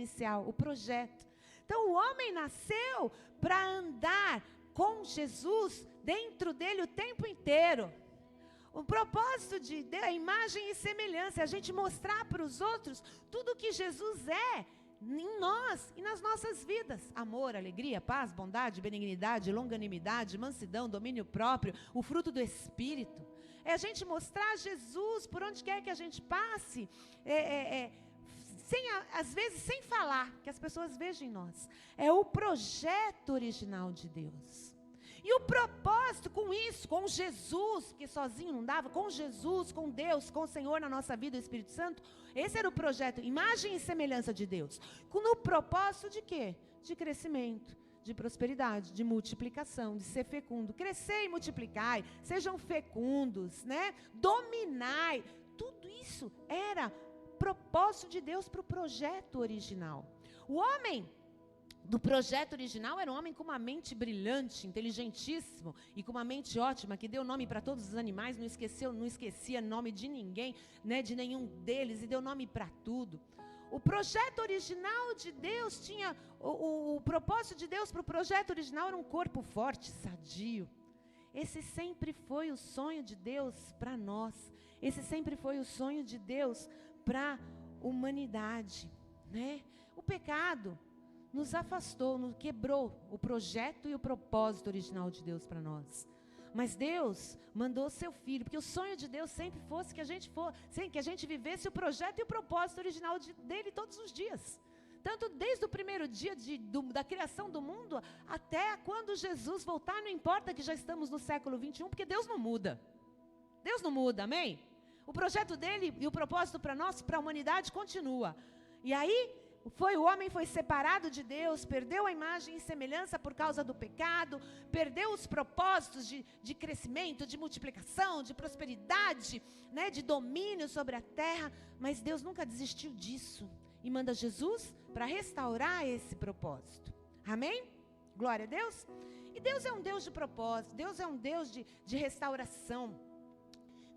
inicial, o projeto. Então o homem nasceu para andar com Jesus dentro dele o tempo inteiro. O propósito de Deus é imagem e semelhança, é a gente mostrar para os outros tudo o que Jesus é em nós e nas nossas vidas. Amor, alegria, paz, bondade, benignidade, longanimidade, mansidão, domínio próprio, o fruto do Espírito. É a gente mostrar Jesus por onde quer que a gente passe, às vezes sem falar, que as pessoas vejam em nós. É o projeto original de Deus. E o propósito com isso, com Jesus, que sozinho não dava, com Jesus, com Deus, com o Senhor na nossa vida, o Espírito Santo, esse era o projeto, imagem e semelhança de Deus. No propósito de quê? De crescimento, de prosperidade, de multiplicação, de ser fecundo. Crescer e multiplicai, sejam fecundos, né? Dominai. Tudo isso era propósito de Deus para o projeto original. O homem do projeto original era um homem com uma mente brilhante, inteligentíssimo e com uma mente ótima, que deu nome para todos os animais, não esquecia nome de ninguém, né, de nenhum deles, e deu nome para tudo. O projeto original de Deus tinha, o propósito de Deus para o projeto original era um corpo forte, sadio. Esse sempre foi o sonho de Deus para nós. Esse sempre foi o sonho de Deus para a humanidade, né? O pecado nos afastou, nos quebrou o projeto e o propósito original de Deus para nós. Mas Deus mandou seu Filho, porque o sonho de Deus sempre fosse que a gente vivesse o projeto e o propósito original dele todos os dias. Tanto desde o primeiro dia da criação do mundo, até quando Jesus voltar, não importa que já estamos no século 21, porque Deus não muda. Deus não muda, amém? O projeto dele e o propósito para nós, para a humanidade, continua. E aí, o homem foi separado de Deus, perdeu a imagem e semelhança por causa do pecado, perdeu os propósitos de crescimento, de multiplicação, de prosperidade, né, de domínio sobre a terra, mas Deus nunca desistiu disso e manda Jesus para restaurar esse propósito. Amém? Glória a Deus. E Deus é um Deus de propósito, Deus é um Deus de restauração.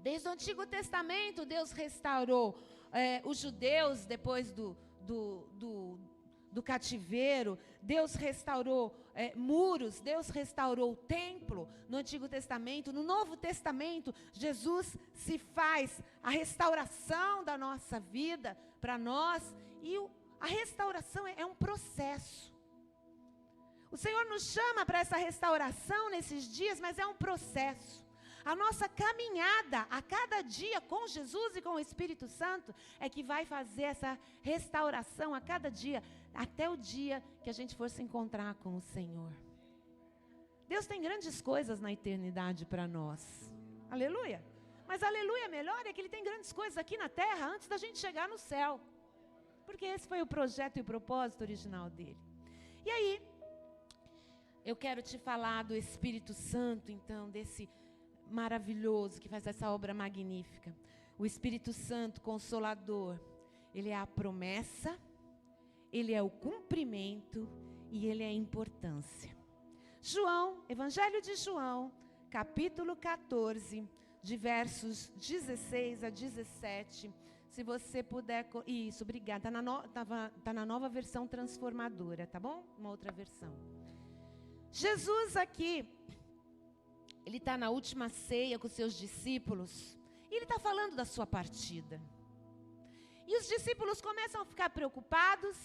Desde o Antigo Testamento, Deus restaurou os judeus depois do cativeiro. Deus restaurou muros, Deus restaurou o templo no Antigo Testamento. No Novo Testamento, Jesus se faz a restauração da nossa vida para nós, e a restauração é um processo. O Senhor nos chama para essa restauração nesses dias, mas é um processo. A nossa caminhada a cada dia com Jesus e com o Espírito Santo é que vai fazer essa restauração a cada dia, até o dia que a gente for se encontrar com o Senhor. Deus tem grandes coisas na eternidade para nós. Aleluia. Mas aleluia melhor é que Ele tem grandes coisas aqui na terra antes da gente chegar no céu. Porque esse foi o projeto e o propósito original dele. E aí, eu quero te falar do Espírito Santo, então, desse maravilhoso que faz essa obra magnífica. O Espírito Santo Consolador, ele é a promessa, ele é o cumprimento e ele é a importância. João, Evangelho de João, capítulo 14, de versos 16 a 17. Se você puder... Isso, obrigada. Tá na nova versão transformadora, tá bom? Uma outra versão. Jesus aqui, ele está na última ceia com seus discípulos, e ele está falando da sua partida. E os discípulos começam a ficar preocupados,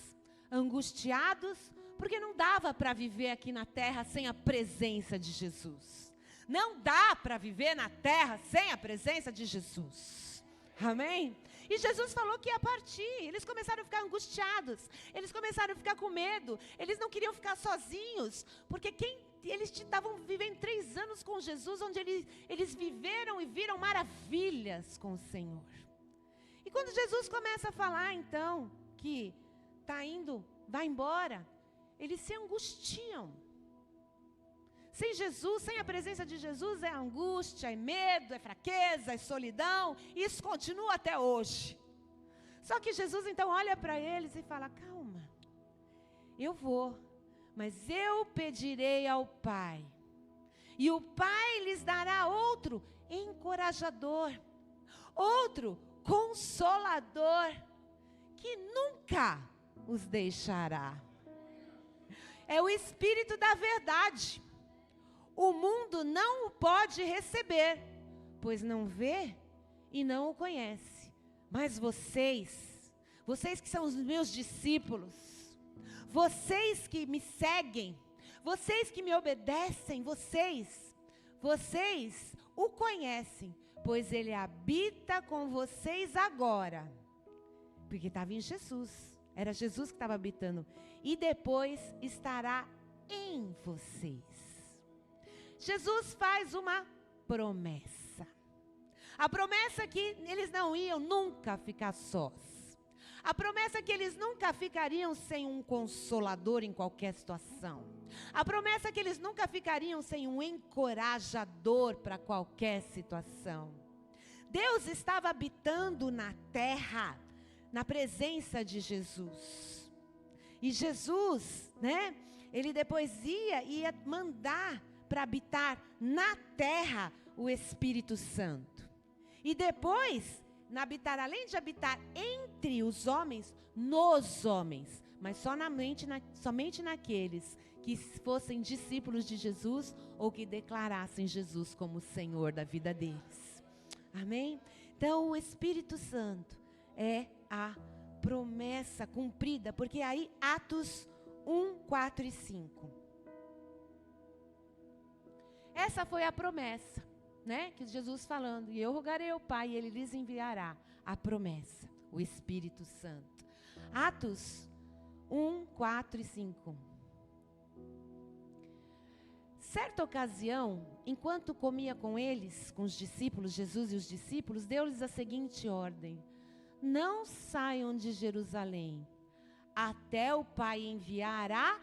angustiados, porque não dava para viver aqui na terra sem a presença de Jesus. Não dá para viver na terra sem a presença de Jesus. Amém? E Jesus falou que ia partir. Eles começaram a ficar angustiados. Eles começaram a ficar com medo. Eles não queriam ficar sozinhos. Porque eles estavam vivendo 3 anos com Jesus, onde eles viveram e viram maravilhas com o Senhor. E quando Jesus começa a falar, então, que está indo, vai embora, eles se angustiam. Sem Jesus, sem a presença de Jesus, é angústia, é medo, é fraqueza, é solidão. E isso continua até hoje. Só que Jesus então olha para eles e fala: calma, eu vou, mas eu pedirei ao Pai. E o Pai lhes dará outro encorajador, outro consolador, que nunca os deixará. É o Espírito da verdade. O mundo não o pode receber, pois não vê e não o conhece. Mas vocês que são os meus discípulos, vocês que me seguem, vocês que me obedecem, vocês o conhecem, pois ele habita com vocês agora. Porque estava em Jesus, era Jesus que estava habitando. E depois estará em vocês. Jesus faz uma promessa. A promessa que eles não iam nunca ficar sós. A promessa que eles nunca ficariam sem um consolador em qualquer situação. A promessa que eles nunca ficariam sem um encorajador para qualquer situação. Deus estava habitando na terra, na presença de Jesus. E Jesus, né, ele depois ia mandar para habitar na terra o Espírito Santo. E depois, além de habitar entre os homens, nos homens, mas somente naqueles que fossem discípulos de Jesus ou que declarassem Jesus como Senhor da vida deles. Amém? Então, o Espírito Santo é a promessa cumprida, porque aí Atos 1, 4 e 5. Essa foi a promessa, né? Que Jesus falando, e eu rogarei ao Pai e Ele lhes enviará a promessa, o Espírito Santo. Atos 1, 4 e 5. Certa ocasião, enquanto comia com eles, com os discípulos, Jesus e os discípulos, deu-lhes a seguinte ordem: não saiam de Jerusalém, até o Pai enviar a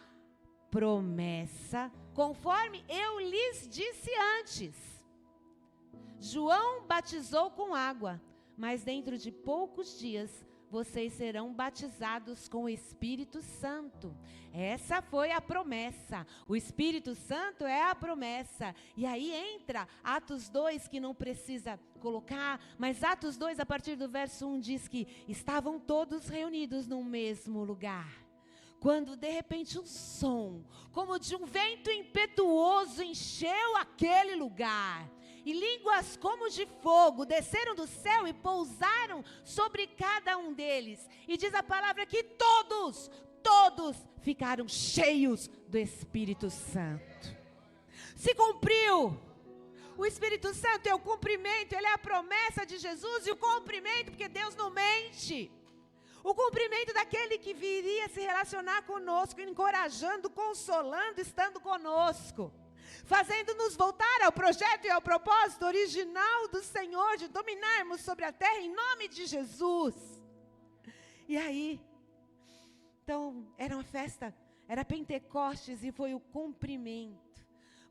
promessa, conforme eu lhes disse antes. João batizou com água, mas dentro de poucos dias vocês serão batizados com o Espírito Santo. Essa foi a promessa. O Espírito Santo é a promessa. E aí entra Atos 2, que não precisa colocar, mas Atos 2, a partir do verso 1, diz que estavam todos reunidos no mesmo lugar. Quando de repente um som, como de um vento impetuoso, encheu aquele lugar. E línguas como de fogo desceram do céu e pousaram sobre cada um deles. E diz a palavra que todos ficaram cheios do Espírito Santo. Se cumpriu. O Espírito Santo é o cumprimento, ele é a promessa de Jesus e o cumprimento, porque Deus não mente. O cumprimento daquele que viria se relacionar conosco, encorajando, consolando, estando conosco. Fazendo-nos voltar ao projeto e ao propósito original do Senhor, de dominarmos sobre a terra em nome de Jesus. E aí, então, era uma festa, era Pentecostes e foi o cumprimento.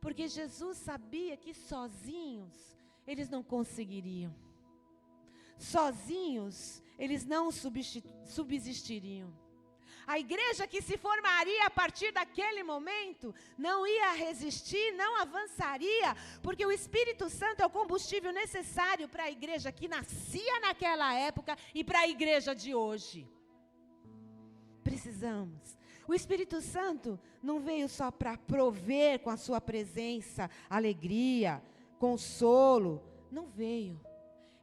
Porque Jesus sabia que sozinhos eles não conseguiriam. Sozinhos eles não subsistiriam. A igreja que se formaria a partir daquele momento não ia resistir, não avançaria, porque o Espírito Santo é o combustível necessário para a igreja que nascia naquela época e para a igreja de hoje. Precisamos. O Espírito Santo não veio só para prover com a sua presença, alegria, consolo. Não veio.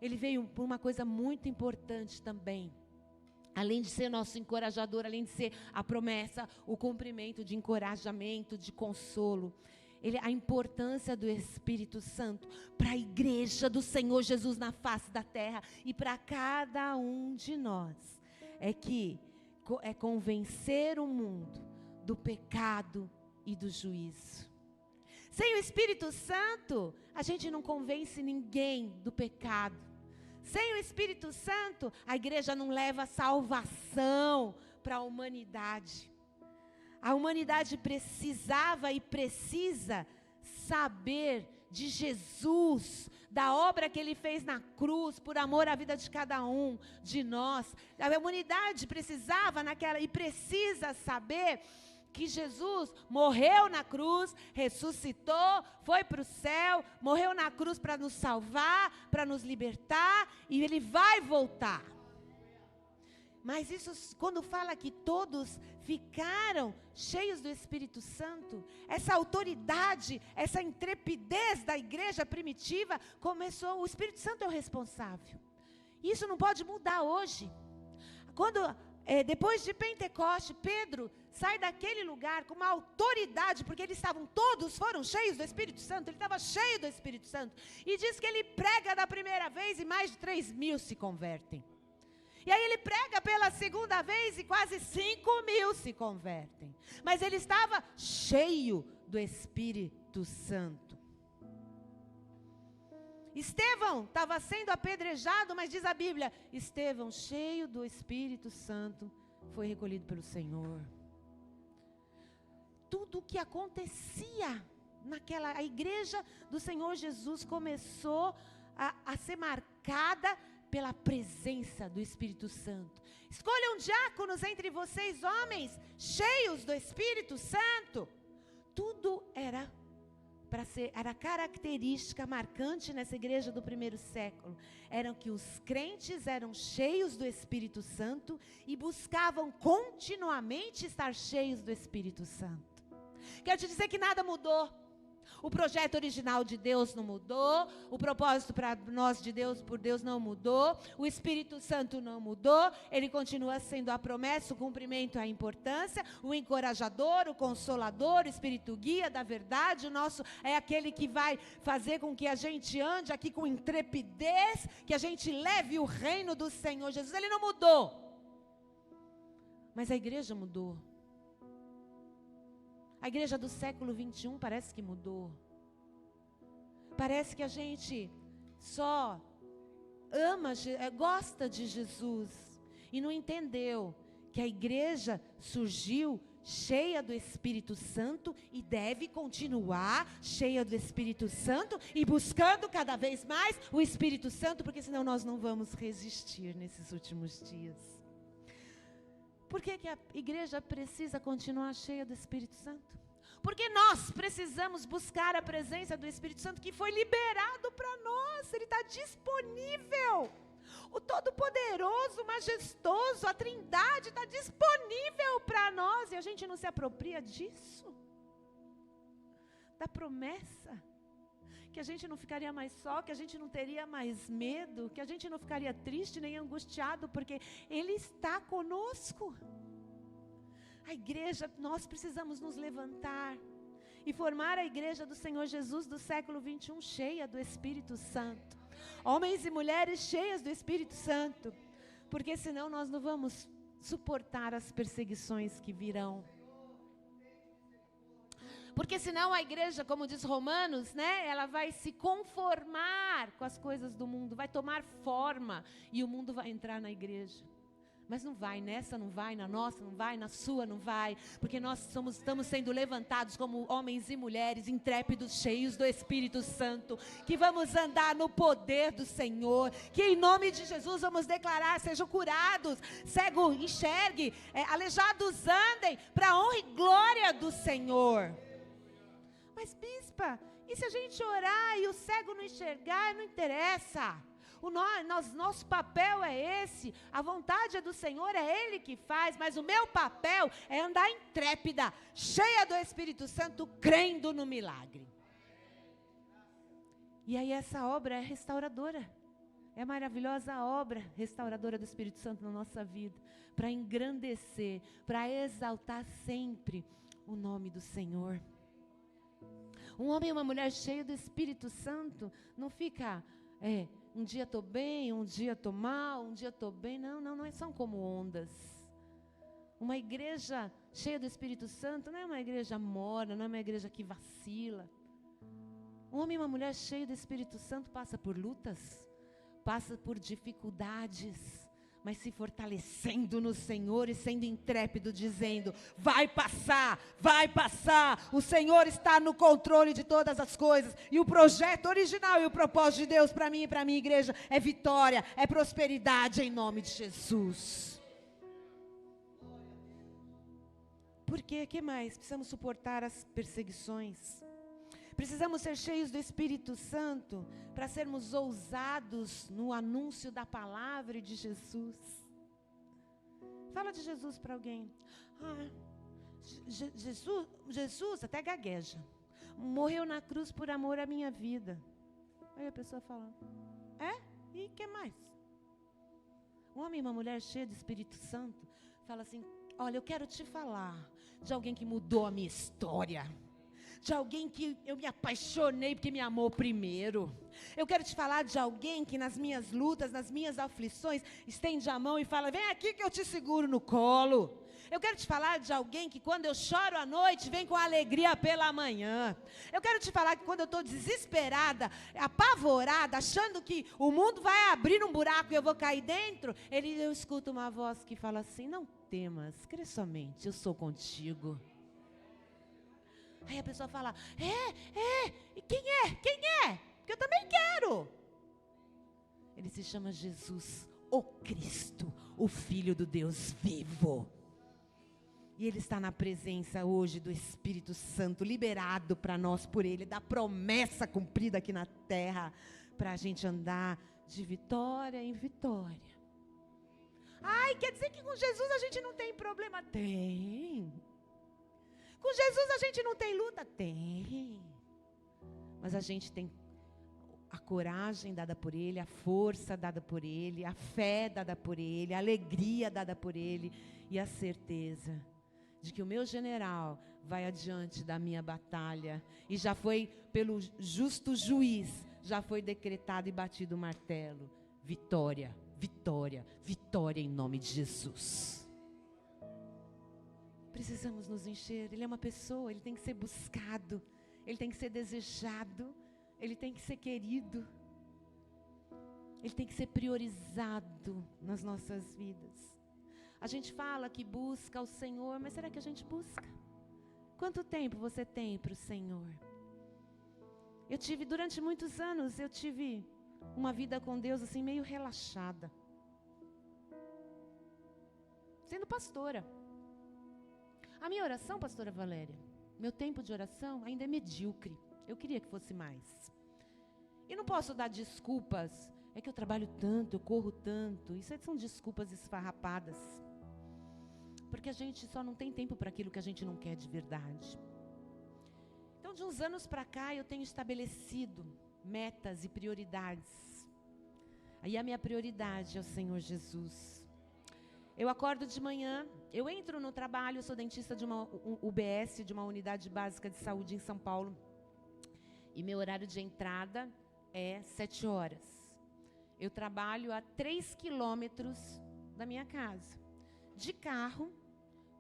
Ele veio por uma coisa muito importante também. Além de ser nosso encorajador, além de ser a promessa, o cumprimento de encorajamento, de consolo. A importância do Espírito Santo para a igreja do Senhor Jesus na face da terra e para cada um de nós. É convencer o mundo do pecado e do juízo. Sem o Espírito Santo, a gente não convence ninguém do pecado. Sem o Espírito Santo, a igreja não leva salvação para a humanidade. A humanidade precisava e precisa saber de Jesus, da obra que Ele fez na cruz, por amor à vida de cada um de nós. A humanidade precisava e precisa saber que Jesus morreu na cruz, ressuscitou, foi para o céu, morreu na cruz para nos salvar, para nos libertar, e Ele vai voltar. Mas isso, quando fala que todos ficaram cheios do Espírito Santo, essa autoridade, essa intrepidez da igreja primitiva começou, o Espírito Santo é o responsável. Isso não pode mudar hoje. Quando, depois de Pentecoste, Pedro sai daquele lugar com uma autoridade, porque todos foram cheios do Espírito Santo, ele estava cheio do Espírito Santo, e diz que ele prega da primeira vez e mais de 3.000 se convertem. E aí ele prega pela segunda vez e quase 5.000 se convertem. Mas ele estava cheio do Espírito Santo. Estevão estava sendo apedrejado, mas diz a Bíblia, Estevão, cheio do Espírito Santo, foi recolhido pelo Senhor. Tudo o que acontecia a igreja do Senhor Jesus começou a ser marcada pela presença do Espírito Santo. Escolham diáconos entre vocês, homens, cheios do Espírito Santo. Tudo era característica marcante nessa igreja do primeiro século. Eram que os crentes eram cheios do Espírito Santo e buscavam continuamente estar cheios do Espírito Santo. Quero te dizer que nada mudou. O projeto original de Deus não mudou, o propósito para nós de Deus, por Deus não mudou, o Espírito Santo não mudou, ele continua sendo a promessa, o cumprimento, a importância, o encorajador, o consolador, o Espírito guia da verdade, o nosso é aquele que vai fazer com que a gente ande aqui com intrepidez, que a gente leve o reino do Senhor Jesus. Ele não mudou, mas a igreja mudou. A igreja do século 21 parece que mudou. Parece que a gente só gosta de Jesus e não entendeu que a igreja surgiu cheia do Espírito Santo e deve continuar cheia do Espírito Santo e buscando cada vez mais o Espírito Santo, porque senão nós não vamos resistir nesses últimos dias. Por que a igreja precisa continuar cheia do Espírito Santo? Porque nós precisamos buscar a presença do Espírito Santo que foi liberado para nós. Ele está disponível. O Todo-Poderoso, Majestoso, a Trindade está disponível para nós. E a gente não se apropria disso. Da promessa. Que a gente não ficaria mais só, que a gente não teria mais medo, que a gente não ficaria triste nem angustiado, porque Ele está conosco. A igreja, nós precisamos nos levantar e formar a igreja do Senhor Jesus do século 21 cheia do Espírito Santo. Homens e mulheres cheias do Espírito Santo, porque senão nós não vamos suportar as perseguições que virão. Porque senão a igreja, como diz Romanos, né, ela vai se conformar com as coisas do mundo, vai tomar forma e o mundo vai entrar na igreja. Mas não vai, nessa não vai, na nossa não vai, na sua não vai, porque nós estamos sendo levantados como homens e mulheres intrépidos, cheios do Espírito Santo, que vamos andar no poder do Senhor, que em nome de Jesus vamos declarar, sejam curados, cego enxergue, aleijados andem, para a honra e glória do Senhor. Mas bispa, e se a gente orar e o cego não enxergar, não interessa. Nosso papel é esse, a vontade é do Senhor, é Ele que faz, mas o meu papel é andar intrépida, cheia do Espírito Santo, crendo no milagre. E aí essa obra é restauradora, é a maravilhosa obra restauradora do Espírito Santo na nossa vida, para engrandecer, para exaltar sempre o nome do Senhor. Um homem e uma mulher cheios do Espírito Santo não fica... um dia estou bem, um dia estou mal, um dia estou bem. Não são como ondas. Uma igreja cheia do Espírito Santo não é uma igreja morna, não é uma igreja que vacila. Um homem e uma mulher cheio do Espírito Santo passa por lutas, passa por dificuldades, mas se fortalecendo no Senhor e sendo intrépido, dizendo, vai passar, o Senhor está no controle de todas as coisas, e o projeto original e o propósito de Deus para mim e para a minha igreja é vitória, é prosperidade em nome de Jesus. Por quê? Que mais? Precisamos suportar as perseguições. Precisamos ser cheios do Espírito Santo para sermos ousados no anúncio da palavra de Jesus. Fala de Jesus para alguém. Jesus, até gagueja, morreu na cruz por amor à minha vida. Aí a pessoa fala, e o que mais? Um homem e uma mulher cheia de Espírito Santo fala assim, olha, eu quero te falar de alguém que mudou a minha história, de alguém que eu me apaixonei porque me amou primeiro. Eu quero te falar de alguém que nas minhas lutas, nas minhas aflições, estende a mão e fala, vem aqui que eu te seguro no colo. Eu quero te falar de alguém que quando eu choro à noite, vem com alegria pela manhã. Eu quero te falar que quando eu estou desesperada, apavorada, achando que o mundo vai abrir um buraco e eu vou cair dentro, eu escuto uma voz que fala assim, não temas, crê somente, eu sou contigo. Aí a pessoa fala, e quem é? Quem é? Porque eu também quero. Ele se chama Jesus, o Cristo, o Filho do Deus vivo. E Ele está na presença hoje do Espírito Santo, liberado para nós por Ele, da promessa cumprida aqui na terra, para a gente andar de vitória em vitória. Ai, quer dizer que com Jesus a gente não tem problema? Tem. Com Jesus a gente não tem luta? Tem. Mas a gente tem a coragem dada por Ele, a força dada por Ele, a fé dada por Ele, a alegria dada por Ele e a certeza de que o meu general vai adiante da minha batalha e já foi pelo justo juiz, já foi decretado e batido o martelo. Vitória, vitória, vitória em nome de Jesus. Precisamos nos encher. Ele é uma pessoa, Ele tem que ser buscado, Ele tem que ser desejado, Ele tem que ser querido, Ele tem que ser priorizado nas nossas vidas. A gente fala que busca o Senhor, mas será que a gente busca? Quanto tempo você tem para o Senhor? Durante muitos anos, eu tive uma vida com Deus assim, meio relaxada. Sendo pastora. A minha oração, pastora Valéria, meu tempo de oração ainda é medíocre. Eu queria que fosse mais. E não posso dar desculpas. É que eu trabalho tanto, eu corro tanto. Isso são desculpas esfarrapadas. Porque a gente só não tem tempo para aquilo que a gente não quer de verdade. Então, de uns anos para cá, eu tenho estabelecido metas e prioridades. Aí a minha prioridade é o Senhor Jesus. Eu acordo de manhã, eu entro no trabalho, eu sou dentista de uma UBS, de uma unidade básica de saúde em São Paulo. E meu horário de entrada é 7 horas. Eu trabalho a 3 quilômetros da minha casa. De carro,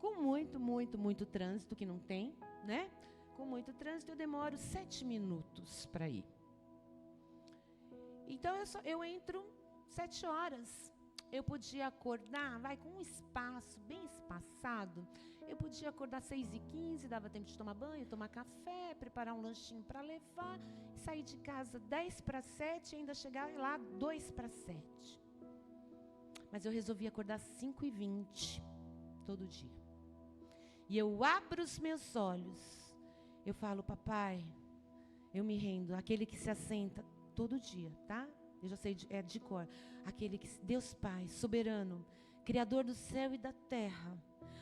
com muito trânsito, que não tem, né? Com muito trânsito, eu demoro 7 minutos para ir. Então, eu entro 7 horas. Eu podia acordar, com um espaço bem espaçado. Eu podia acordar 6h15, dava tempo de tomar banho, tomar café, preparar um lanchinho para levar, sair de casa 10 para 7 e ainda chegar lá 2 para 7. Mas eu resolvi acordar 5h20 todo dia. E eu abro os meus olhos. Eu falo, papai, eu me rendo. Aquele que se assenta todo dia, tá? Eu já sei, de cor. Aquele que, Deus Pai, soberano, Criador do céu e da terra.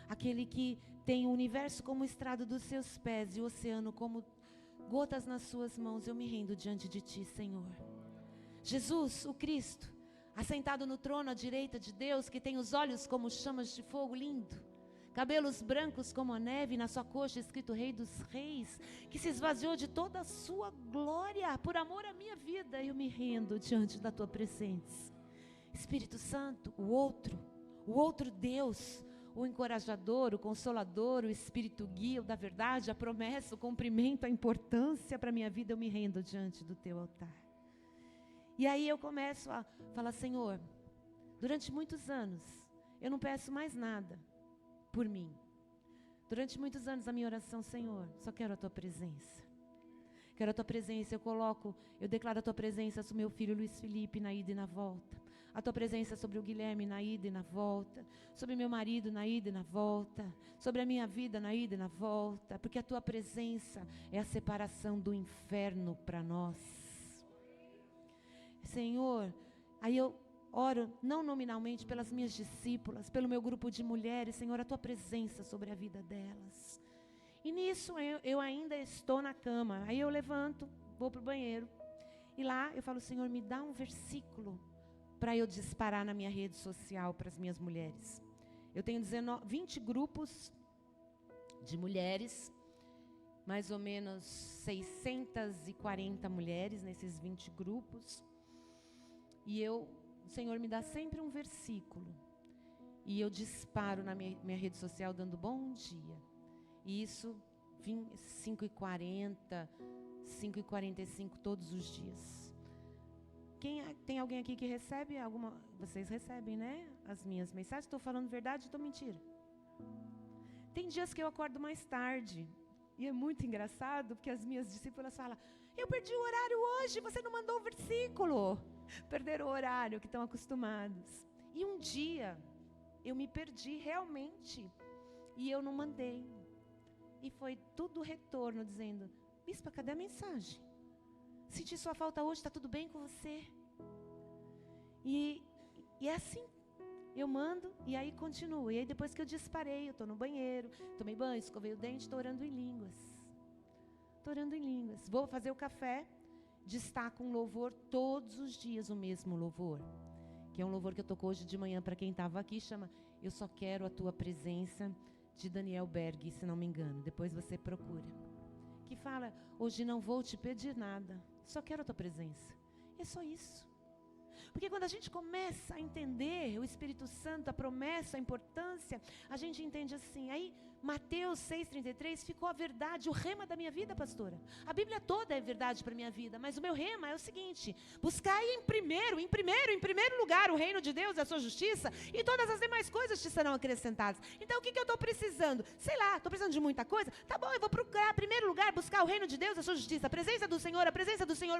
Aquele que tem o universo como estrado dos seus pés e o oceano como gotas nas suas mãos. Eu me rendo diante de ti, Senhor. Jesus, o Cristo, assentado no trono à direita de Deus, que tem os olhos como chamas de fogo, lindo, cabelos brancos como a neve, na sua coxa escrito Rei dos Reis, que se esvaziou de toda a sua glória, por amor à minha vida, eu me rendo diante da tua presença. Espírito Santo, o outro Deus, o encorajador, o consolador, o Espírito guia, o da verdade, a promessa, o cumprimento, a importância para a minha vida, eu me rendo diante do teu altar. E aí eu começo a falar, Senhor, durante muitos anos, eu não peço mais nada por mim. Durante muitos anos a minha oração, Senhor, só quero a tua presença. Quero a tua presença, eu declaro a tua presença sobre meu filho Luiz Felipe na ida e na volta. A tua presença sobre o Guilherme na ida e na volta. Sobre meu marido na ida e na volta. Sobre a minha vida na ida e na volta. Porque a tua presença é a separação do inferno para nós. Senhor, aí eu oro não nominalmente pelas minhas discípulas, pelo meu grupo de mulheres, Senhor, a tua presença sobre a vida delas. E nisso eu ainda estou na cama, aí eu levanto, vou para o banheiro, e lá eu falo, Senhor, me dá um versículo para eu disparar na minha rede social para as minhas mulheres. Eu tenho 20 grupos de mulheres, mais ou menos 640 mulheres nesses 20 grupos. E o Senhor me dá sempre um versículo. E eu disparo na minha rede social dando bom dia. E isso, 5h40, 5h45 todos os dias. Tem alguém aqui que recebe alguma... Vocês recebem, né? As minhas mensagens. Estou falando verdade ou estou mentira? Tem dias que eu acordo mais tarde. E é muito engraçado, porque as minhas discípulas falam, eu perdi o horário hoje, você não mandou o versículo. Perderam o horário, que estão acostumados. E um dia, eu me perdi realmente. E eu não mandei. E foi tudo retorno, dizendo, bispa, cadê a mensagem? Senti sua falta hoje, está tudo bem com você? E é assim. Eu mando e aí continuo. E aí depois que eu disparei, eu estou no banheiro, tomei banho, escovei o dente, estou orando em línguas. Estou orando em línguas. Vou fazer o café, destaco um louvor todos os dias, o mesmo louvor. Que é um louvor que eu toco hoje de manhã para quem estava aqui, chama Eu Só Quero a Tua Presença, de Daniel Berg, se não me engano. Depois você procura. Que fala, hoje não vou te pedir nada, só quero a Tua presença. É só isso. Porque quando a gente começa a entender o Espírito Santo, a promessa, a importância, a gente entende assim. Aí, Mateus 6,33 ficou a verdade, o rema da minha vida, pastora. A Bíblia toda é verdade para a minha vida, mas o meu rema é o seguinte: buscai em primeiro lugar o reino de Deus e a sua justiça, e todas as demais coisas te serão acrescentadas. Então, o que eu estou precisando? Sei lá, estou precisando de muita coisa? Tá bom, eu vou procurar, em primeiro lugar, buscar o reino de Deus e a sua justiça, a presença do Senhor,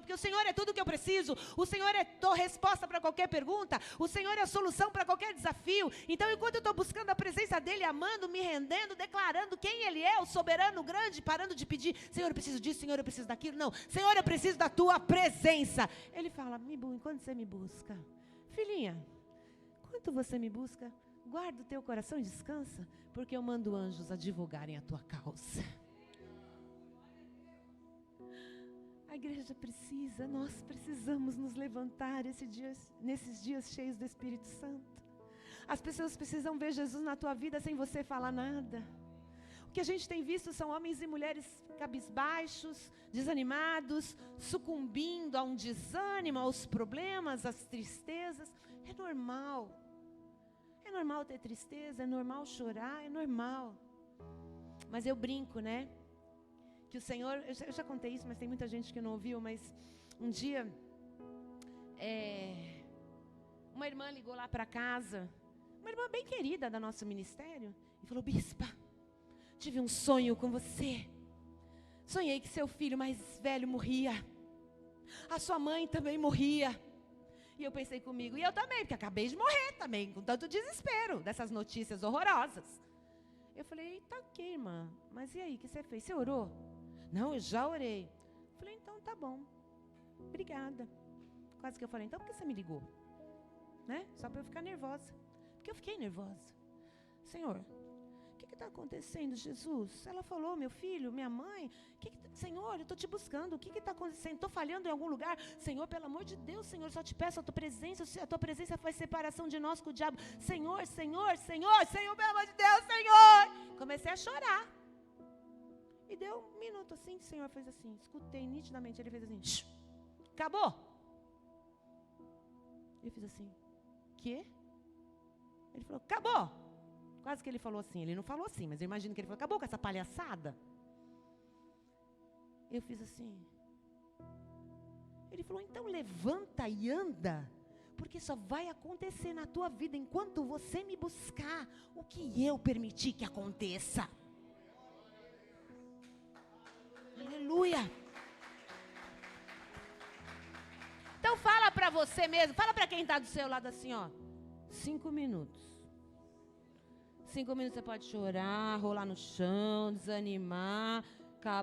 porque o Senhor é tudo o que eu preciso, o Senhor é a resposta para qualquer pergunta, o Senhor é a solução para qualquer desafio. Então, enquanto eu estou buscando a presença dEle, amando, me rendendo, declarando quem Ele é, o soberano grande, parando de pedir, Senhor, eu preciso disso, Senhor, eu preciso daquilo. Não, Senhor, eu preciso da Tua presença. Ele fala, enquanto você me busca, filhinha, enquanto você me busca, guarda o teu coração e descansa, porque eu mando anjos a divulgarem a tua causa. A igreja precisa, nós precisamos nos levantar nesses dias cheios do Espírito Santo. As pessoas precisam ver Jesus na tua vida sem você falar nada. O que a gente tem visto são homens e mulheres cabisbaixos, desanimados, sucumbindo a um desânimo, aos problemas, às tristezas. É normal. É normal ter tristeza, é normal chorar, é normal. Mas eu brinco, né? Que o Senhor, eu já contei isso, mas tem muita gente que não ouviu, mas um dia, uma irmã ligou lá para casa, uma irmã bem querida do nosso ministério, e falou, bispa, tive um sonho com você. Sonhei que seu filho mais velho morria. A sua mãe também morria. E eu pensei comigo, e eu também, porque acabei de morrer também, com tanto desespero dessas notícias horrorosas. Eu falei, tá ok, irmã, mas e aí, o que você fez? Você orou? Não, eu já orei. Eu falei, então tá bom, obrigada. Quase que eu falei, então por que você me ligou? Né? Só para eu ficar nervosa. Porque eu fiquei nervosa. Senhor, o que está acontecendo, Jesus? Ela falou, meu filho, minha mãe, Senhor, eu estou te buscando, o que está acontecendo? Estou falhando em algum lugar? Senhor, pelo amor de Deus, Senhor, só te peço a tua presença faz separação de nós com o diabo. Senhor, Senhor, Senhor, Senhor, pelo amor de Deus, Senhor. Comecei a chorar. E deu um minuto assim, o Senhor fez assim, escutei nitidamente, ele fez assim, shh, acabou. Eu fiz assim, quê? Ele falou, acabou. Quase que ele falou assim, ele não falou assim, mas eu imagino que ele falou, acabou com essa palhaçada? Eu fiz assim. Ele falou, então levanta e anda, porque só vai acontecer na tua vida enquanto você me buscar o que eu permitir que aconteça. Aleluia. Então fala para você mesmo, fala para quem está do seu lado assim, ó, 5 minutos. 5 minutos você pode chorar, rolar no chão, desanimar.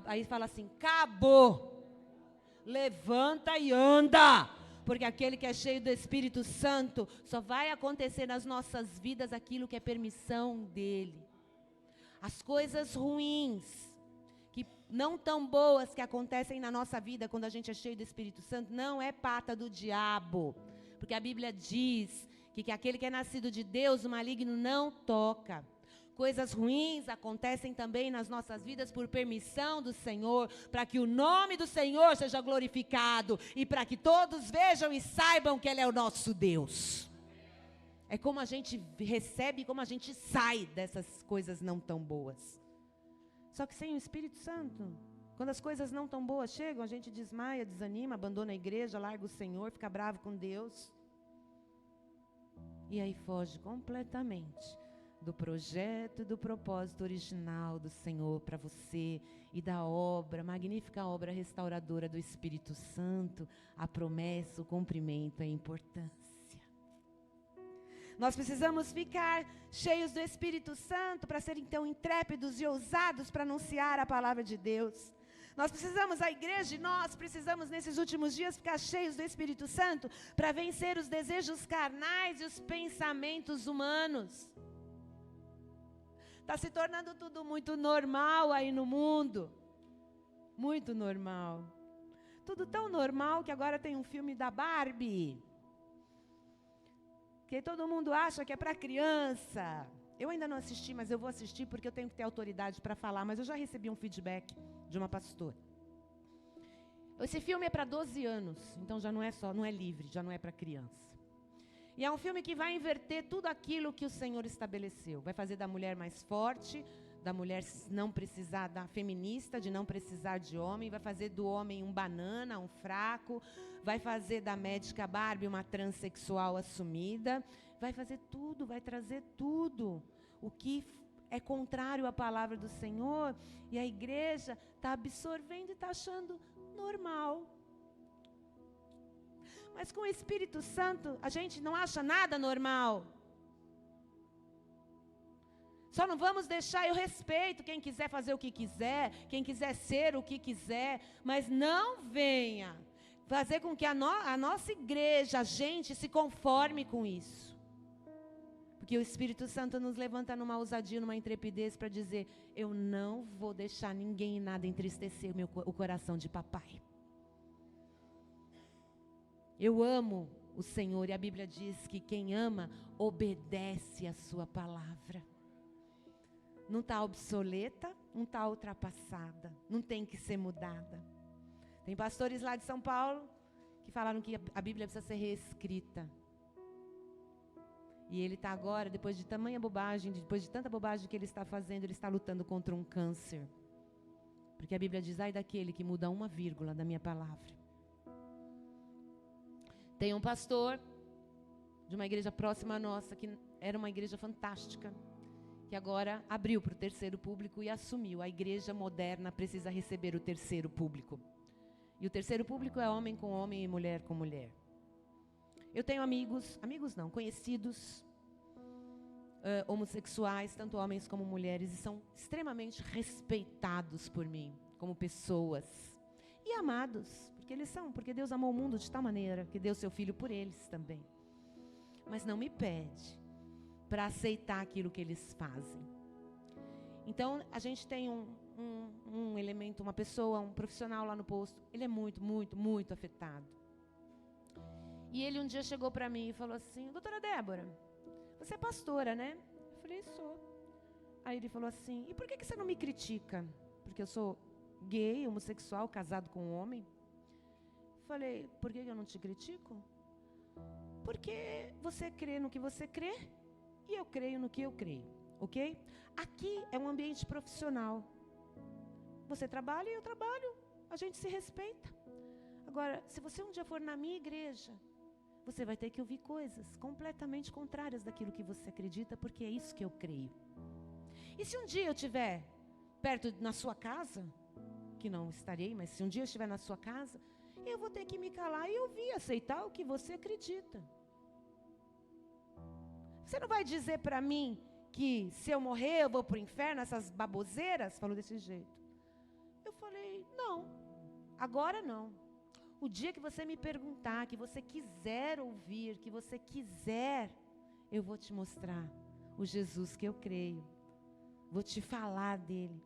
Aí fala assim, acabou. Levanta e anda. Porque aquele que é cheio do Espírito Santo, só vai acontecer nas nossas vidas aquilo que é permissão dele. As coisas ruins, que não tão boas que acontecem na nossa vida quando a gente é cheio do Espírito Santo, não é pata do diabo. Porque a Bíblia diz que aquele que é nascido de Deus, o maligno não toca. Coisas ruins acontecem também nas nossas vidas por permissão do Senhor, para que o nome do Senhor seja glorificado e para que todos vejam e saibam que Ele é o nosso Deus. É como a gente recebe, como a gente sai dessas coisas não tão boas. Só que sem o Espírito Santo, quando as coisas não tão boas chegam, a gente desmaia, desanima, abandona a igreja, larga o Senhor, fica bravo com Deus. E aí foge completamente do projeto e do propósito original do Senhor para você e da obra, magnífica obra restauradora do Espírito Santo, a promessa, o cumprimento, a importância. Nós precisamos ficar cheios do Espírito Santo para ser então intrépidos e ousados para anunciar a palavra de Deus. Nós precisamos, a igreja, nós precisamos nesses últimos dias ficar cheios do Espírito Santo para vencer os desejos carnais e os pensamentos humanos. Está se tornando tudo muito normal aí no mundo. Muito normal. Tudo tão normal que agora tem um filme da Barbie. Que todo mundo acha que é para criança. Eu ainda não assisti, mas eu vou assistir porque eu tenho que ter autoridade para falar. Mas eu já recebi um feedback de uma pastora. Esse filme é para 12 anos. Então já não é livre, já não é para criança. E é um filme que vai inverter tudo aquilo que o Senhor estabeleceu. Vai fazer da mulher mais forte, da mulher não precisar, da feminista, de não precisar de homem. Vai fazer do homem um banana, um fraco. Vai fazer da médica Barbie uma transexual assumida. Vai fazer tudo, vai trazer tudo. O que é contrário à palavra do Senhor. E a igreja está absorvendo e está achando normal. Mas com o Espírito Santo, a gente não acha nada normal. Só não vamos deixar, eu respeito quem quiser fazer o que quiser, quem quiser ser o que quiser, mas não venha fazer com que a nossa igreja, a gente, se conforme com isso. Porque o Espírito Santo nos levanta numa ousadia, numa intrepidez para dizer, eu não vou deixar ninguém e nada entristecer o coração de papai. Eu amo o Senhor e a Bíblia diz que quem ama obedece a sua palavra. Não está obsoleta, não está ultrapassada, não tem que ser mudada. Tem pastores lá de São Paulo que falaram que a Bíblia precisa ser reescrita. E ele está agora, depois de tamanha bobagem, depois de tanta bobagem que ele está fazendo, ele está lutando contra um câncer. Porque a Bíblia diz, ai daquele que muda uma vírgula da minha palavra. Tem um pastor de uma igreja próxima à nossa, que era uma igreja fantástica, que agora abriu para o terceiro público e assumiu. A igreja moderna precisa receber o terceiro público. E o terceiro público é homem com homem e mulher com mulher. Eu tenho conhecidos homossexuais, tanto homens como mulheres, e são extremamente respeitados por mim, como pessoas. E amados. Porque Deus amou o mundo de tal maneira que deu seu filho por eles também. Mas não me pede para aceitar aquilo que eles fazem. Então, a gente tem um elemento, uma pessoa, um profissional lá no posto. Ele é muito, muito, muito afetado. E ele um dia chegou para mim e falou assim, doutora Débora, você é pastora, né? Eu falei, sou. Aí ele falou assim, e por que você não me critica? Porque eu sou gay, homossexual, casado com um homem. Falei, por que eu não te critico? Porque você crê no que você crê e eu creio no que eu creio, ok? Aqui é um ambiente profissional. Você trabalha e eu trabalho, a gente se respeita. Agora, se você um dia for na minha igreja, você vai ter que ouvir coisas completamente contrárias daquilo que você acredita, porque é isso que eu creio. E se um dia eu estiver perto na sua casa, que não estarei, mas se um dia eu estiver na sua casa, eu vou ter que me calar e ouvir, aceitar o que você acredita. Você não vai dizer para mim que se eu morrer eu vou para o inferno, essas baboseiras? Falou desse jeito. Eu falei, não, agora não. O dia que você me perguntar, que você quiser ouvir, que você quiser, eu vou te mostrar o Jesus que eu creio. Vou te falar dele.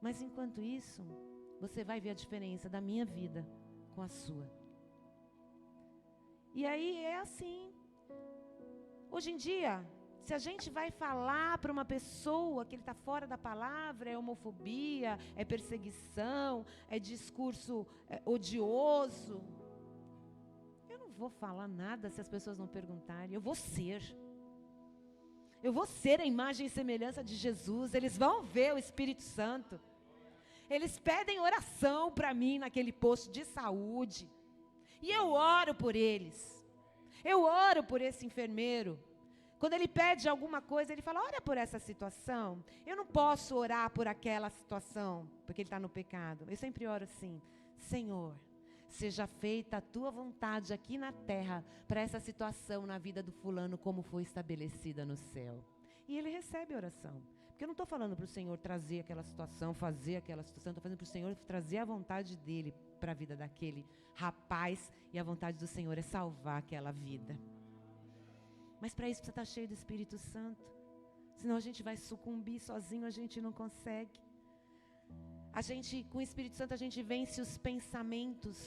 Mas enquanto isso, você vai ver a diferença da minha vida com a sua. E aí é assim. Hoje em dia, se a gente vai falar para uma pessoa que ele está fora da palavra, é homofobia, é perseguição, é discurso odioso, eu não vou falar nada se as pessoas não perguntarem. Eu vou ser. Eu vou ser a imagem e semelhança de Jesus. Eles vão ver o Espírito Santo. Eles pedem oração para mim naquele posto de saúde. E eu oro por eles. Eu oro por esse enfermeiro. Quando ele pede alguma coisa, ele fala, ora por essa situação. Eu não posso orar por aquela situação, porque ele está no pecado. Eu sempre oro assim, Senhor, seja feita a tua vontade aqui na terra, para essa situação na vida do fulano, como foi estabelecida no céu. E ele recebe a oração. Porque eu não estou falando para o Senhor trazer aquela situação, fazer aquela situação. Estou fazendo para o Senhor trazer a vontade dele para a vida daquele rapaz. E a vontade do Senhor é salvar aquela vida. Mas para isso precisa estar cheio do Espírito Santo. Senão a gente vai sucumbir sozinho, a gente não consegue. A gente, com o Espírito Santo, a gente vence os pensamentos.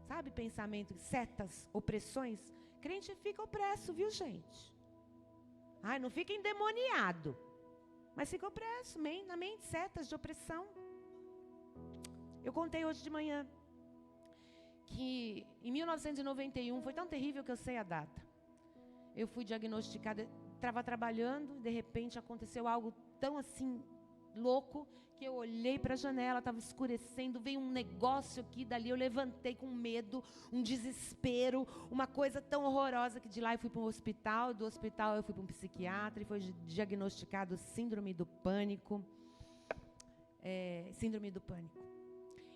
Sabe, pensamentos, setas, opressões. Crente fica opresso, viu, gente? Ai, não fica endemoniado. Mas fica opresso, na mente, setas de opressão. Eu contei hoje de manhã que em 1991, foi tão terrível que eu sei a data. Eu fui diagnosticada, estava trabalhando, de repente aconteceu algo tão assim, louco, que eu olhei para a janela, estava escurecendo, veio um negócio aqui, dali eu levantei com medo, um desespero, uma coisa tão horrorosa, que de lá eu fui para um hospital, do hospital eu fui para um psiquiatra, e foi diagnosticado síndrome do pânico. Síndrome do pânico.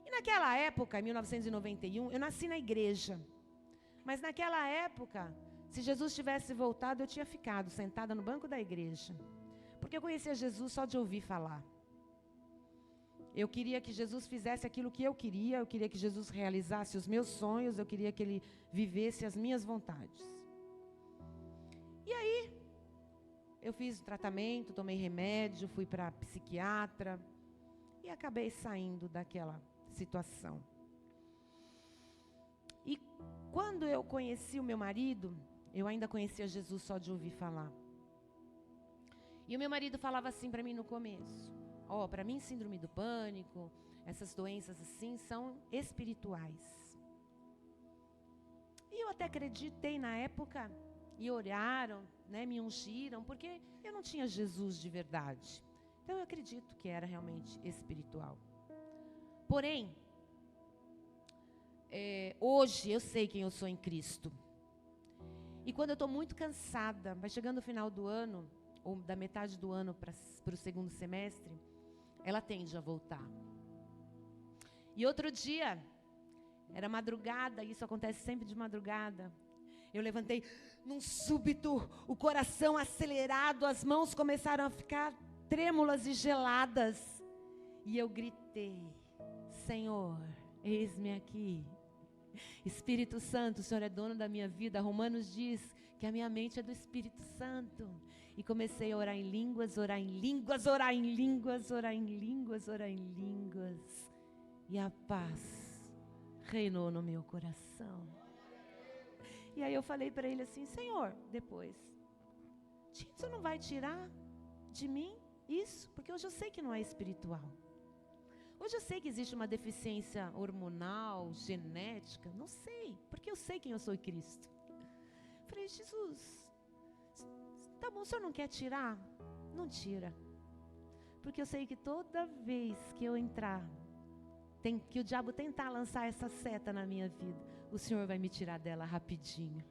E naquela época, em 1991, eu nasci na igreja, mas naquela época, se Jesus tivesse voltado, eu tinha ficado sentada no banco da igreja, porque eu conhecia Jesus só de ouvir falar. Eu queria que Jesus fizesse aquilo que eu queria que Jesus realizasse os meus sonhos, eu queria que Ele vivesse as minhas vontades. E aí, eu fiz o tratamento, tomei remédio, fui para psiquiatra e acabei saindo daquela situação. E quando eu conheci o meu marido, eu ainda conhecia Jesus só de ouvir falar. E o meu marido falava assim para mim no começo, para mim síndrome do pânico, essas doenças assim são espirituais. E eu até acreditei na época, e oraram, me ungiram, porque eu não tinha Jesus de verdade. Então eu acredito que era realmente espiritual. Porém, hoje eu sei quem eu sou em Cristo. E quando eu estou muito cansada, vai chegando o final do ano, ou da metade do ano para o segundo semestre, ela tende a voltar. E outro dia, era madrugada, isso acontece sempre de madrugada, eu levantei num súbito, o coração acelerado, as mãos começaram a ficar trêmulas e geladas. E eu gritei, Senhor, eis-me aqui. Espírito Santo, o Senhor é dono da minha vida. Romanos diz que a minha mente é do Espírito Santo. E comecei a orar em línguas, orar em línguas, orar em línguas, orar em línguas, orar em línguas. E a paz reinou no meu coração. E aí eu falei para ele assim, Senhor, depois, você não vai tirar de mim isso? Porque hoje eu sei que não é espiritual. Hoje eu sei que existe uma deficiência hormonal, genética, não sei, porque eu sei quem eu sou em Cristo. Falei, Jesus, tá bom, o Senhor não quer tirar? Não tira. Porque eu sei que toda vez que eu entrar, que o diabo tentar lançar essa seta na minha vida, o Senhor vai me tirar dela rapidinho.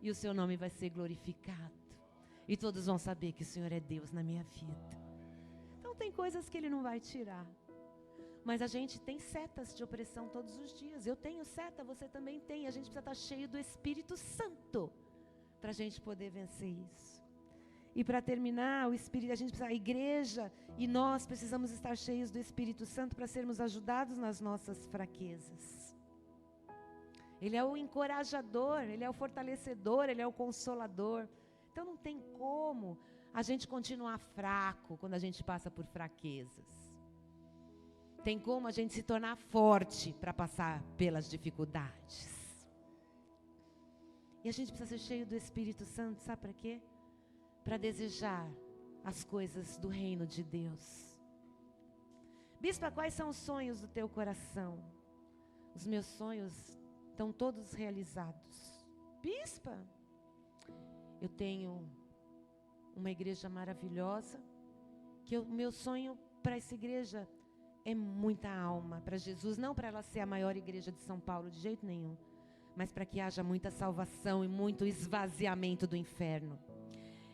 E o seu nome vai ser glorificado. E todos vão saber que o Senhor é Deus na minha vida. Então tem coisas que Ele não vai tirar. Mas a gente tem setas de opressão todos os dias. Eu tenho seta, você também tem. A gente precisa estar cheio do Espírito Santo para a gente poder vencer isso. E para terminar, a igreja e nós precisamos estar cheios do Espírito Santo para sermos ajudados nas nossas fraquezas. Ele é o encorajador, Ele é o fortalecedor, Ele é o consolador. Então não tem como a gente continuar fraco quando a gente passa por fraquezas. Tem como a gente se tornar forte para passar pelas dificuldades. E a gente precisa ser cheio do Espírito Santo, sabe para quê? Para desejar as coisas do reino de Deus. Bispa, quais são os sonhos do teu coração? Os meus sonhos estão todos realizados. Bispa, eu tenho uma igreja maravilhosa, que o meu sonho para essa igreja é muita alma para Jesus, não para ela ser a maior igreja de São Paulo, de jeito nenhum, mas para que haja muita salvação e muito esvaziamento do inferno.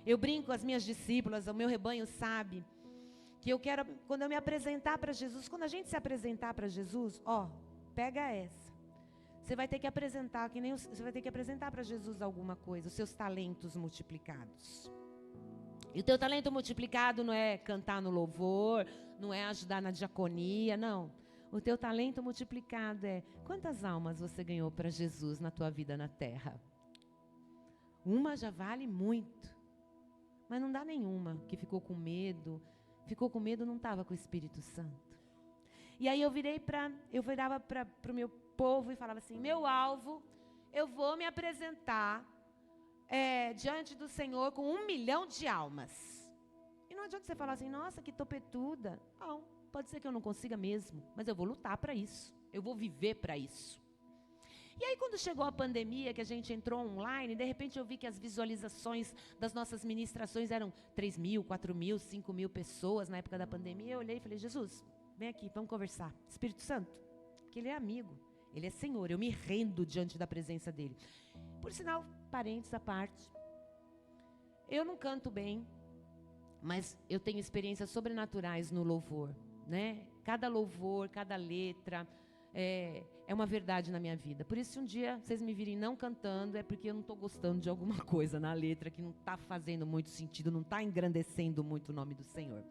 Eu brinco com as minhas discípulas, o meu rebanho sabe, que eu quero, quando eu me apresentar para Jesus, quando a gente se apresentar para Jesus, pega essa. Você vai ter que apresentar, você vai ter que apresentar para Jesus alguma coisa, os seus talentos multiplicados. E o teu talento multiplicado não é cantar no louvor, não é ajudar na diaconia, não. O teu talento multiplicado é quantas almas você ganhou para Jesus na tua vida na terra? Uma já vale muito, mas não dá nenhuma que ficou com medo não estava com o Espírito Santo. E aí eu virava para o meu povo e falava assim, meu alvo, eu vou me apresentar diante do Senhor com 1 milhão de almas. E não adianta você falar assim, nossa, que topetuda. Não, pode ser que eu não consiga mesmo, mas eu vou lutar para isso. Eu vou viver para isso. E aí quando chegou a pandemia, que a gente entrou online, de repente eu vi que as visualizações das nossas ministrações eram 3 mil, 4 mil, 5 mil pessoas na época da pandemia. Eu olhei e falei, Jesus, vem aqui, vamos conversar. Espírito Santo, que Ele é amigo, Ele é Senhor, eu me rendo diante da presença dEle. Por sinal, parênteses à parte, eu não canto bem, mas eu tenho experiências sobrenaturais no louvor, né? Cada louvor, cada letra é uma verdade na minha vida. Por isso, se um dia vocês me virem não cantando, é porque eu não estou gostando de alguma coisa na letra que não está fazendo muito sentido, não está engrandecendo muito o nome do Senhor.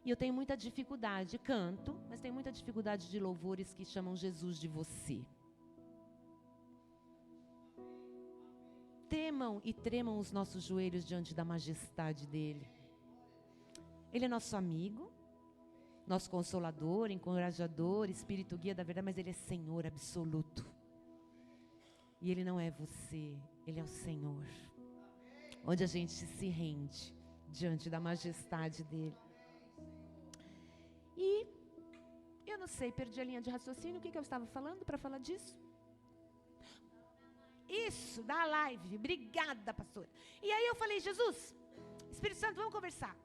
E eu tenho muita dificuldade, canto, mas tenho muita dificuldade de louvores que chamam Jesus de você. Temam e tremam os nossos joelhos diante da majestade dEle. Ele é nosso amigo, nosso consolador, encorajador, espírito guia da verdade, mas Ele é Senhor absoluto. E Ele não é você, Ele é o Senhor. Onde a gente se rende diante da majestade dEle. E eu não sei, perdi a linha de raciocínio, o que eu estava falando para falar disso? Isso, da live, obrigada, pastora. E aí eu falei, Jesus, Espírito Santo, vamos conversar.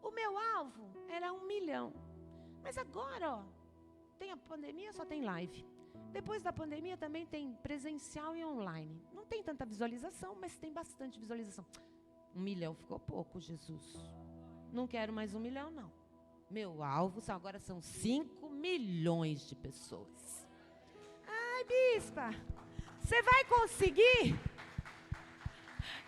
O meu alvo era 1 milhão. Mas agora, tem a pandemia, só tem live. Depois da pandemia também tem presencial e online. Não tem tanta visualização, mas tem bastante visualização. 1 milhão ficou pouco, Jesus. Não quero mais 1 milhão, não. Meu alvo agora são 5 milhões de pessoas. Ai, bispa, você vai conseguir?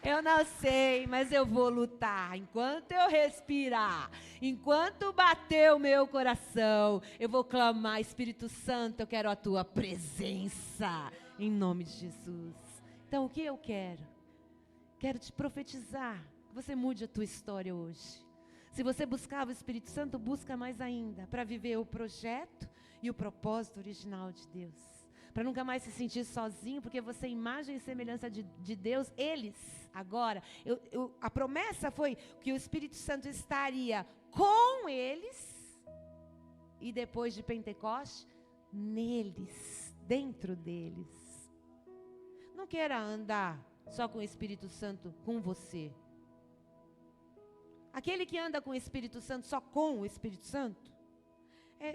Eu não sei, mas eu vou lutar. Enquanto eu respirar, enquanto bater o meu coração, eu vou clamar, Espírito Santo, eu quero a tua presença, em nome de Jesus. Então, o que eu quero? Quero te profetizar, que você mude a tua história hoje. Se você buscava o Espírito Santo, busca mais ainda, para viver o projeto e o propósito original de Deus. Para nunca mais se sentir sozinho, porque você é imagem e semelhança de Deus, eles, agora, a promessa foi que o Espírito Santo estaria com eles, e depois de Pentecostes, neles, dentro deles. Não queira andar só com o Espírito Santo, com você. Aquele que anda com o Espírito Santo, só com o Espírito Santo,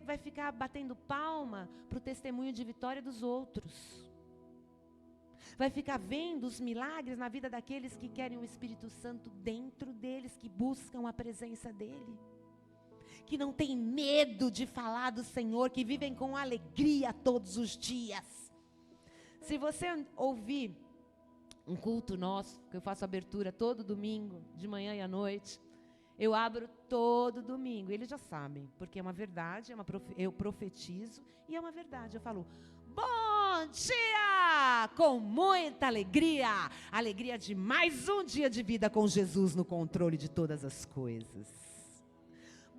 vai ficar batendo palma para o testemunho de vitória dos outros. Vai ficar vendo os milagres na vida daqueles que querem o Espírito Santo dentro deles, que buscam a presença dEle. Que não tem medo de falar do Senhor, que vivem com alegria todos os dias. Se você ouvir um culto nosso, que eu faço abertura todo domingo, de manhã e à noite, eu abro todo domingo, eles já sabem, porque é uma verdade, eu profetizo, e é uma verdade. Eu falo, bom Bom dia! Com muita alegria. Alegria de mais um dia de vida com Jesus no controle de todas as coisas.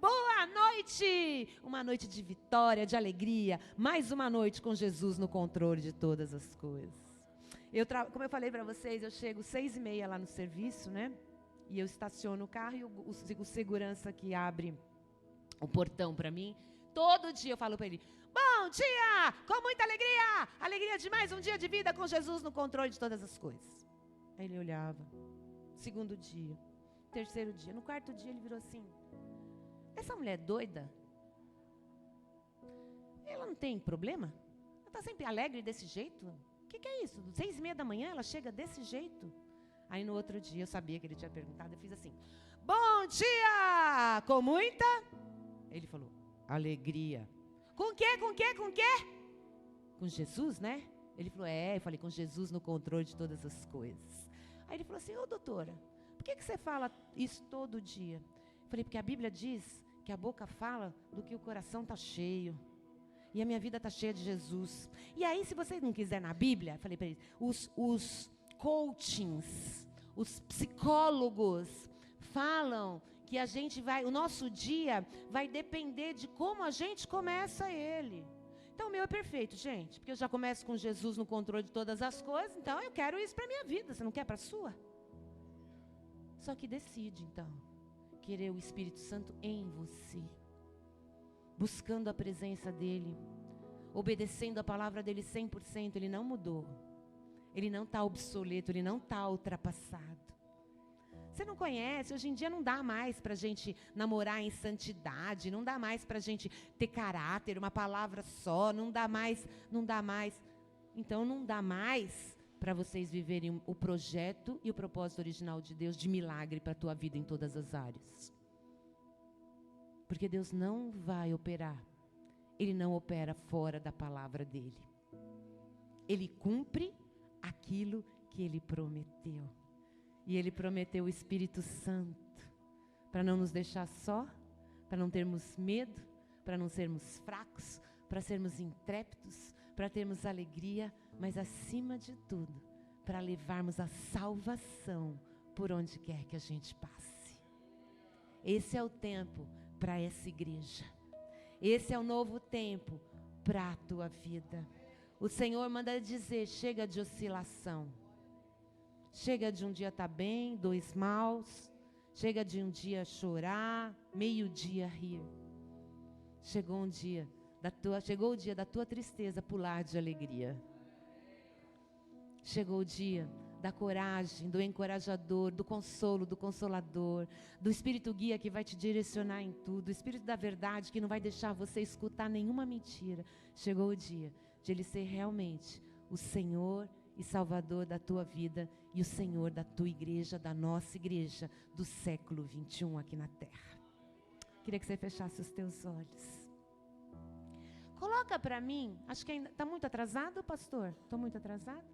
Boa noite! Uma noite de vitória, de alegria. Mais uma noite com Jesus no controle de todas as coisas. Como eu falei para vocês, eu chego 6h30 lá no serviço, né? E eu estaciono o carro e o segurança que abre o portão para mim, todo dia eu falo para ele: bom dia, com muita alegria, alegria de mais um dia de vida com Jesus no controle de todas as coisas. Aí ele olhava, segundo dia, terceiro dia, no quarto dia ele virou assim: essa mulher é doida? Ela não tem problema? Ela está sempre alegre desse jeito? O que é isso? 6h30 da manhã ela chega desse jeito? Aí no outro dia eu sabia que ele tinha perguntado, eu fiz assim: bom dia, com muita... Ele falou: alegria. Com quê? Com quê? Com quê? Com Jesus, né? Ele falou: eu falei: com Jesus no controle de todas as coisas. Aí ele falou assim: ô doutora, por que você fala isso todo dia? Eu falei: porque a Bíblia diz que a boca fala do que o coração está cheio. E a minha vida está cheia de Jesus. E aí, se você não quiser na Bíblia, eu falei para ele, os coachings, os psicólogos falam que a gente vai, o nosso dia vai depender de como a gente começa ele. Então o meu é perfeito, gente, porque eu já começo com Jesus no controle de todas as coisas, então eu quero isso para a minha vida, você não quer para a sua? Só que decide então, querer o Espírito Santo em você, buscando a presença dEle, obedecendo a palavra dEle 100%, Ele não mudou, Ele não está obsoleto, Ele não está ultrapassado. Você não conhece, hoje em dia não dá mais para a gente namorar em santidade, não dá mais para a gente ter caráter, uma palavra só, não dá mais. Então não dá mais para vocês viverem o projeto e o propósito original de Deus de milagre para a tua vida em todas as áreas. Porque Deus não vai operar, Ele não opera fora da palavra dEle. Ele cumpre aquilo que Ele prometeu. E Ele prometeu o Espírito Santo para não nos deixar só, para não termos medo, para não sermos fracos, para sermos intrépidos, para termos alegria, mas acima de tudo, para levarmos a salvação por onde quer que a gente passe. Esse é o tempo para essa igreja. Esse é o novo tempo para a tua vida. O Senhor manda dizer: chega de oscilação. Chega de um dia estar bem, 2 maus. Chega de um dia chorar, meio-dia rir. Chegou o dia da tua tristeza pular de alegria. Chegou o dia da coragem, do encorajador, do consolo, do consolador, do Espírito guia que vai te direcionar em tudo, do Espírito da verdade que não vai deixar você escutar nenhuma mentira. Chegou o dia de Ele ser realmente o Senhor e Salvador da tua vida e o Senhor da tua igreja, da nossa igreja do século 21 aqui na terra. Queria que você fechasse os teus olhos. Coloca para mim, acho que ainda está muito atrasado, pastor? Estou muito atrasado?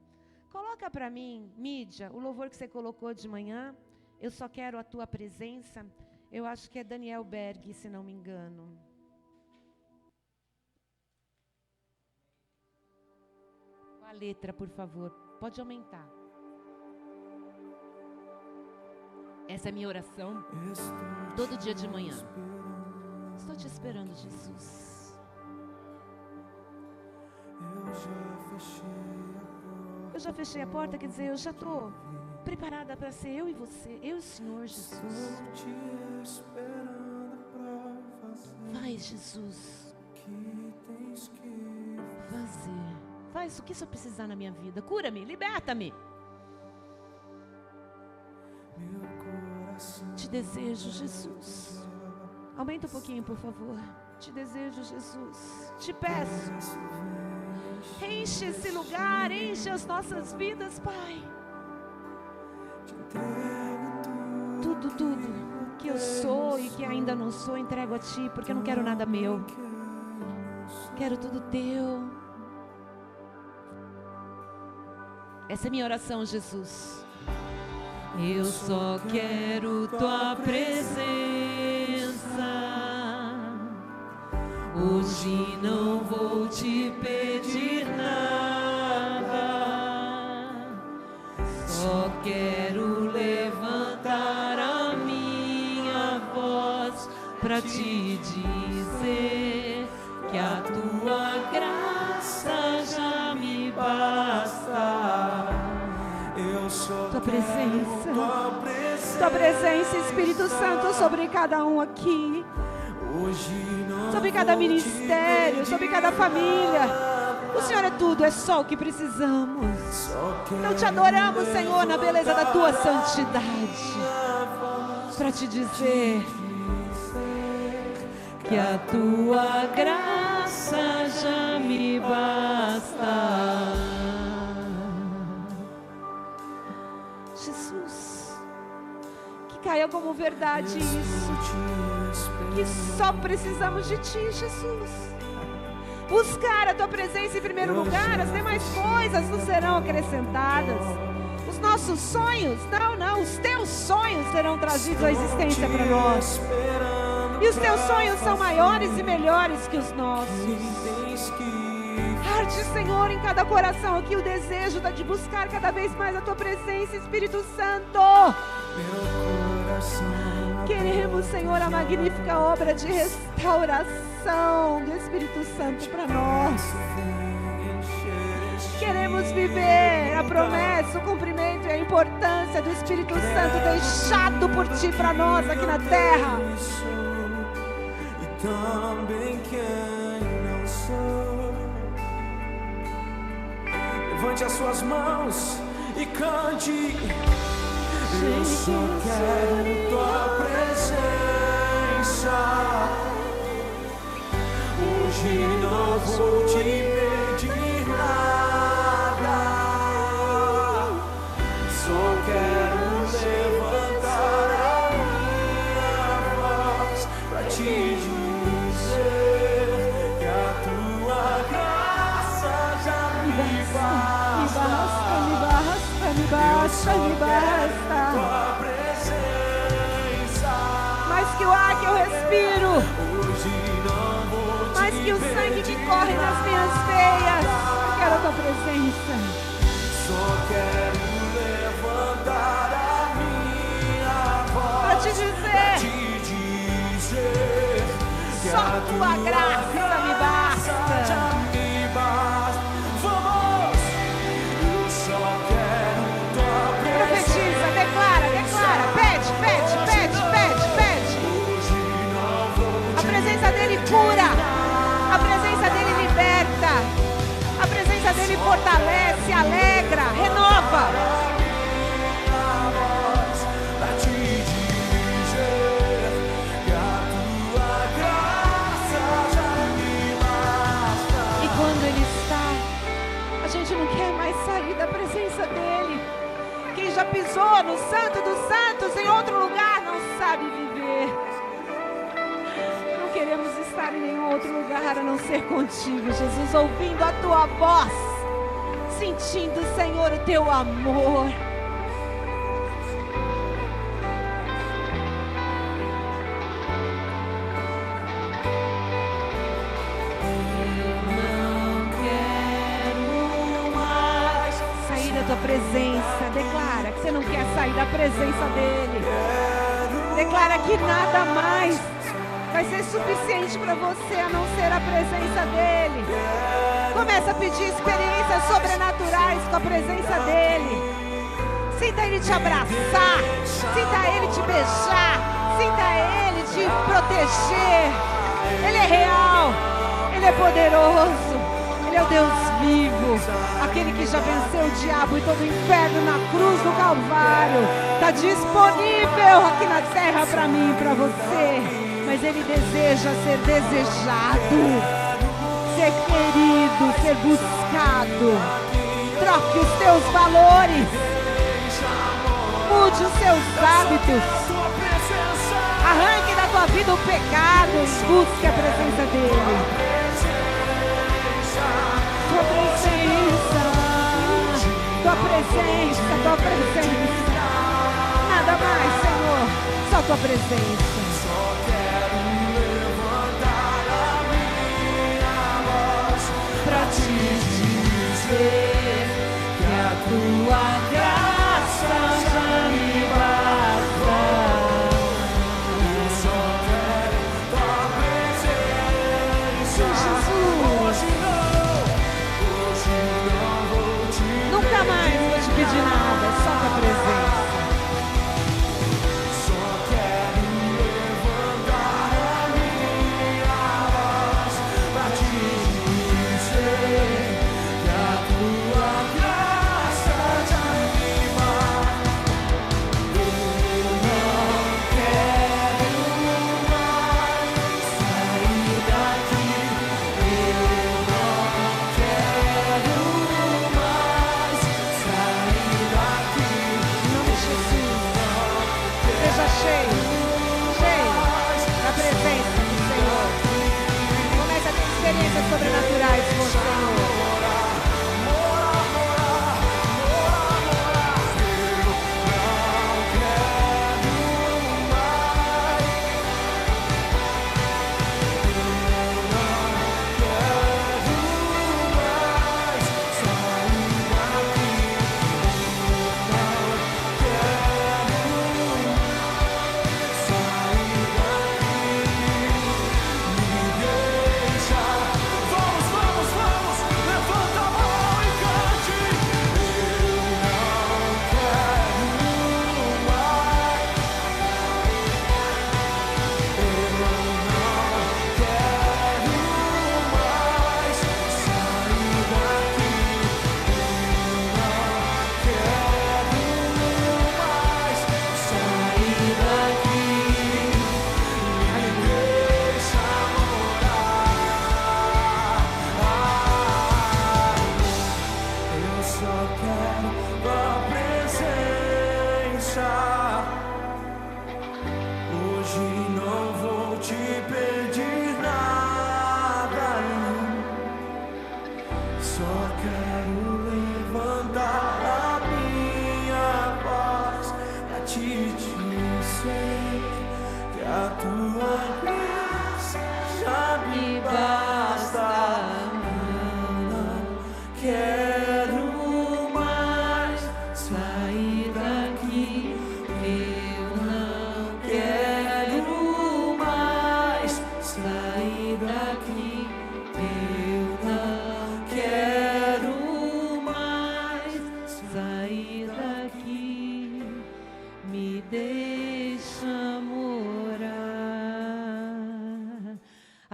Coloca para mim, mídia, o louvor que você colocou de manhã. Eu só quero a tua presença. Eu acho que é Daniel Berg, se não me engano. A letra, por favor, pode aumentar. Essa é a minha oração todo dia de manhã. Estou te esperando, Jesus. Eu já fechei a porta, quer dizer, eu já estou preparada para ser eu e você, eu e o Senhor Jesus. Faz, Jesus. Fazer. Faz o que eu precisar na minha vida. Cura-me, liberta-me. Te desejo, Jesus. Aumenta um pouquinho, por favor. Te desejo, Jesus. Te peço. Enche esse lugar, enche as nossas vidas, Pai. Tudo que eu sou e que ainda não sou, entrego a Ti, porque eu não quero nada meu. Quero tudo Teu. Essa é minha oração, Jesus. Eu só quero Tua presença. Hoje não vou te pedir nada. quero levantar a minha voz para te dizer que a tua graça já me basta. Tua presença, Espírito Santo, sobre cada um aqui, sobre cada ministério, sobre cada família. O Senhor é tudo, é só o que precisamos. Então te adoramos, Senhor, na beleza da tua santidade, para te dizer que a tua graça já me basta. Jesus, que caia como verdade isso, que só precisamos de ti, Jesus. Buscar a tua presença em primeiro lugar, as demais coisas nos serão acrescentadas. Os nossos sonhos, não, os teus sonhos serão trazidos à existência para nós. E os teus sonhos são maiores e melhores que os nossos. Arde, Senhor, em cada coração aqui o desejo de buscar cada vez mais a tua presença, Espírito Santo. Queremos, Senhor, a magnífica obra de restauração do Espírito Santo para nós. Queremos viver a promessa, o cumprimento e a importância do Espírito Santo deixado por ti para nós aqui na terra. E também quem não sou. Levante as suas mãos e cante. Eu só quero tua presença. Hoje não vou te pedir nada. Só quero levantar a minha voz pra te dizer que a tua graça já me basta. Me basta. Tua presença. Mais que o ar que eu respiro, mais que o sangue que corre nas minhas veias, eu quero a tua presença. Só quero levantar a minha voz para te dizer que só tua graça me basta. Vamos! Eu só quero tua presença. Profetiza, declara, pede. A presença dele cura, a presença dele liberta, a presença dele fortalece, alegra, renova. E quando ele está, a gente não quer mais sair da presença dele. Quem já pisou no Santo dos Santos em outro lugar não sabe viver. Não queremos estar em nenhum outro lugar a não ser contigo, Jesus, ouvindo a tua voz, sentindo, Senhor, o teu amor. Tua presença, declara que você não quer sair da presença dele, declara que nada mais vai ser suficiente para você a não ser a presença dele. Começa a pedir experiências sobrenaturais com a presença dele. Sinta ele te abraçar, sinta ele te beijar, sinta ele te proteger. Ele é real, ele é poderoso. Ele é o Deus vivo, aquele que já venceu o diabo e todo o inferno na cruz do Calvário. Está disponível aqui na terra para mim e para você. Mas ele deseja ser desejado, ser querido, ser buscado. Troque os teus valores, mude os seus hábitos, arranque da tua vida o pecado e busque a presença dele. Tua presença, nada mais, Senhor, só tua presença. Só quero levantar a minha voz pra te dizer que a tua graça Jesus. Nunca mais vou te pedir nada, só tua presença. Sobrenaturais com o Senhor.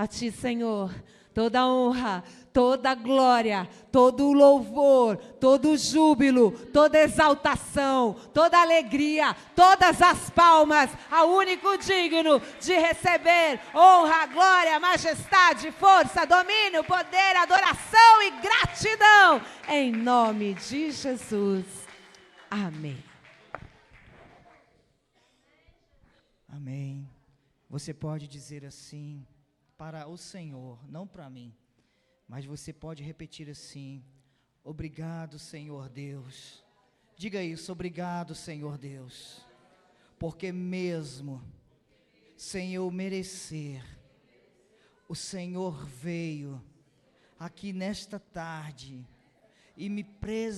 A Ti, Senhor, toda honra, toda glória, todo louvor, todo júbilo, toda exaltação, toda alegria, todas as palmas ao único digno de receber honra, glória, majestade, força, domínio, poder, adoração e gratidão, em nome de Jesus. Amém. Amém. Você pode dizer assim para o Senhor, não para mim, mas você pode repetir assim: obrigado, Senhor Deus. Diga isso: obrigado, Senhor Deus, porque mesmo sem eu merecer, o Senhor veio aqui nesta tarde e me preservou